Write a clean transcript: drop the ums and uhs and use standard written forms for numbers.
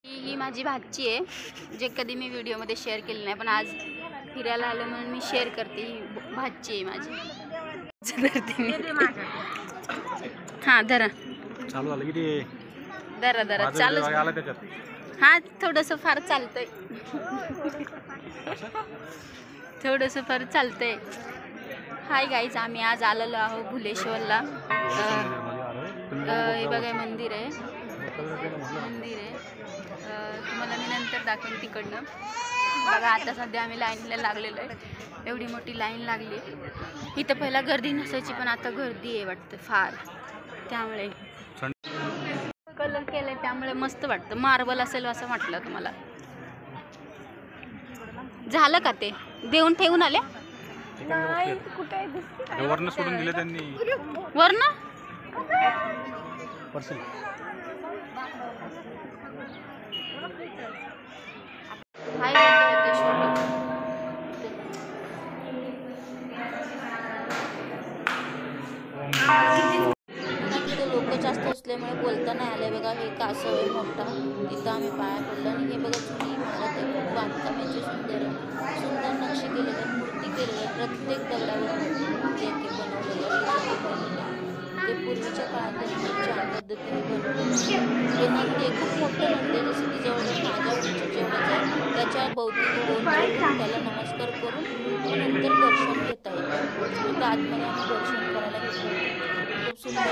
ही माझी भाची आहे जे कधी मी व्हिडिओमध्ये शेअर केली नाही, पण आज फिरायला आलो म्हणून मी शेअर करते। ही भाची आहे माझी। हां धरा, चालू झालं की ते धरा धरा चालू आला त्याच्यात। हां थोडंसं फार चालतंय, थोडंसं फार चालतंय। हाय गाईज, आम्ही आज आलेलो आहोत भुलेश्वरला। हे बघा मंदिर आहे, तुम्हाला मी नंतर दाखवेन तिकडनं। बघा आता सध्या आम्ही लाईनला लागलेलो आहे, एवढी मोठी लाईन लागली। इथं पहिला गर्दी नसायची पण आता गर्दी आहे वाटतं फार, त्यामुळे कलर केलंय त्यामुळे मस्त वाटतं। मार्बल असेल असं वाटलं तुम्हाला। झालं का ते देऊन ठेवून आले? नाही कुठे वर्ण सोडून दिले त्यांनी। वर्ण लोक जास्त असल्यामुळे बोलता नाही आले। बघा हे कासव आहे मोठा, तिथं आम्ही पाया पडलो। आणि हे बघा जुनी इमारत आहे, खूप बांधकामाची सुंदर सुंदर नक्षी केलेले, मूर्ती केलेली, प्रत्येक दगडावर बनवलेलं ते पूर्वीच्या काळात छान पद्धतीने बनवलेलं। हे नंदी खूप मोठं नंदी, जसं की जवळजवळ माझ्या जेवढं आहे त्याच्या भोवती त्याला नमस्कार करून नंतर दर्शन घेता येतं। तर आतमध्ये आम्ही दर्शन करायला घेतलं, खूप सुंदर।